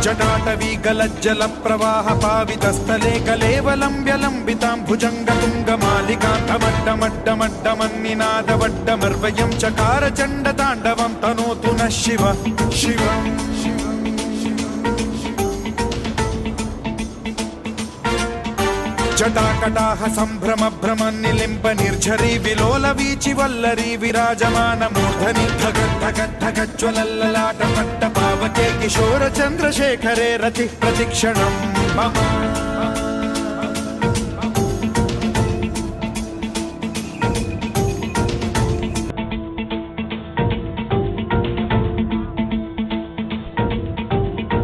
जटाटवी गलज्जल प्रवाह पावितस्थले कलेवलम्ब्यलम्बितां भुजङ्गतुङ्गमालिकान्तमड्डमड्डमड्डमन्निनादवड्डमर्वयं चकार चण्डताण्डवं तनोतु नः शिव शिव जटाकटाह सम्भ्रम भ्रम निलिम्ब निर्झरी विलोल वीचि वल्लरी विराजमान मूर्धनि धगद्धगद्धगज्ज्वलल्ललाट पट्ट पावके किशोर चन्द्रशेखरे रति प्रतिक्षणं मम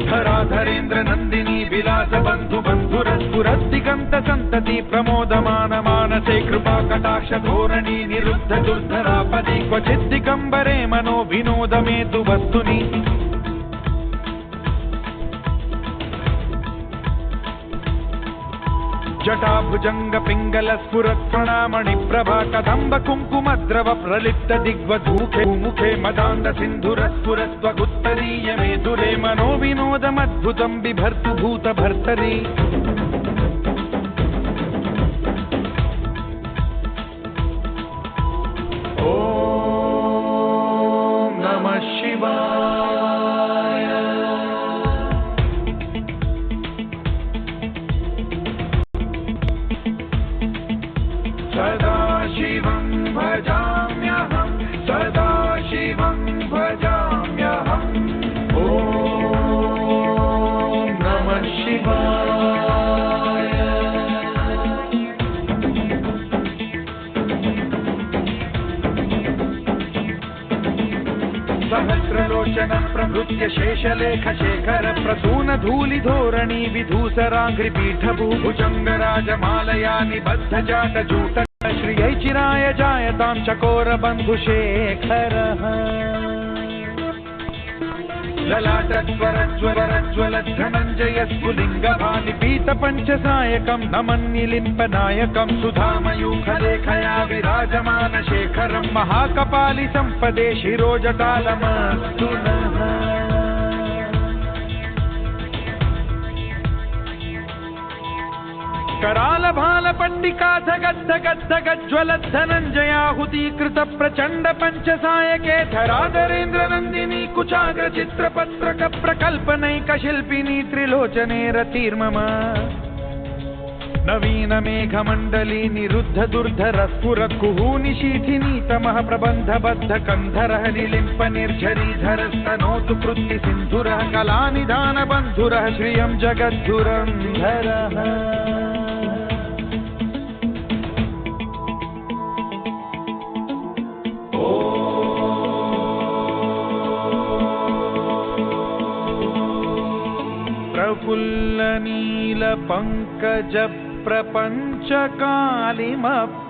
धराधरेन्द्र नंदिनी विलास बंधु बंधुरस्फुरद्दिगंत संतति प्रमोदमान मानसे कृपा कटाक्ष धोरणी निरुद्ध दुर्धरापदि क्वचित् दिगंबरे मनो विनोदमेतु वस्तुनि जटाभुजंग पिंगल स्फुरत् प्रणामणि प्रभा कदंब कुंकुमद्रव प्रलिप्त दिग्वधूखे मुखे मदांध सिंधुर स्फुरस्त्वगुत्तरीय मेधुरे मनो विनोदमद्भुतं बिभर्तु भूत भर्तरि ओम नमः शिवाय सदा शिवं भजाम्यहं सदा शिवं भजाम्यहम् ॐ नमः शिवाय सहस्रलोचन प्रभृत्य शेषलेख शेखर प्रसून धूलि धोरणी विधूसराङ्घ्रिपीठभू भुजङ्गराजमालया निबद्ध जाट जूट श्रियै चिराय जायतां चकोर बन्धुशेखरः ललाटज्वरज्वरज्वल धनञ्जय स्फुलिङ्गभानि पीतपञ्चसायकं नमन्निलिम्पनायकं सुधामयूखलेखया विराजमान शेखरं महाकपालि सम्पदे शिरोजटालमस्तु नः कराल भाल पट्टिका धगद्धगद्धगज्ज्वलद्धनञ्जयाहुतीकृत प्रचण्ड पञ्चसायके धराधरेन्द्र नन्दिनी कुचाग्र चित्रपत्रक प्रकल्पनैक शिल्पिनी त्रिलोचने रतिर्मम नवीन मेघमण्डली निरुद्ध दुर्धर स्फुरत् कुहूनिशीथिनी तमः प्रबन्धबद्ध कन्धरः निलिम्प निर्झरीधरस्तनोतु कृत्ति सिन्धुरः कलानिधान बन्धुरः श्रियं जगद्धुरन्धरः प्रफुल्ल नील पंकज प्रपंच कालिम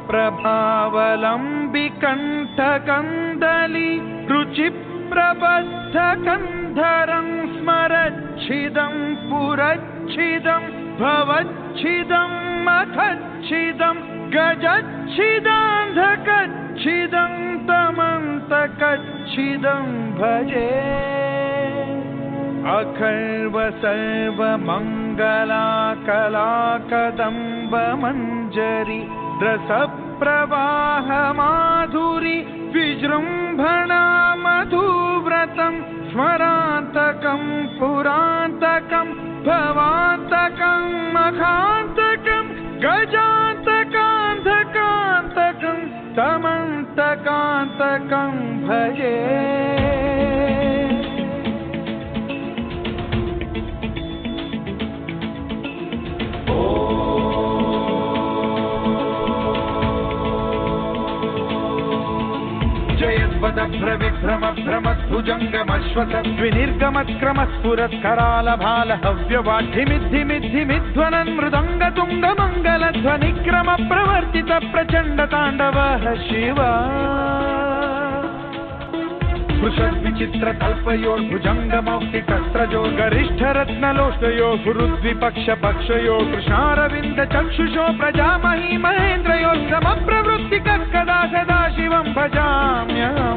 प्रभावलंबि कंठ कंदली रुचि प्रबद्ध कंधरं स्मरच्छिदं पुरच्छिदं भवच्छिदं मखच्छिदं गजच्छिदान्धकच्छिदं तमन्तकच्छिदं भजे अखर्व सर्व मंगला कला कदम्ब मंजरी रस प्रवाह माधुरी विजृंभणा मधुव्रतं स्मरान्तकं पुरान्तकं भवान्तकं मखान्तकं गजान्तकान्धकान्तकं तमन्तकान्तकं भजे जयद्वदभ्रविभ्रम भ्रमद्भुजङ्गमश्वसद्विनिर्गमत्क्रमस्फुरत्कराल भाल हव्यवाढ्यमिद्धिमिद्धिमिध्वनन् मृदङ्गतुङ्गमङ्गलध्वनिक्रम प्रवर्तित प्रचण्ड ताण्डवः शिवा पृषद्विचित्र तल्पयोर्भुजङ्गमौक्तिकस्त्रजो गरिष्ठरत्नलोष्टयो गुरुद्विपक्ष पक्षयो कृष्णारविन्द चक्षुषो प्रजामही महेन्द्रयो समप्रवृत्तिकः कदा सदा शिवं भजाम्यहम्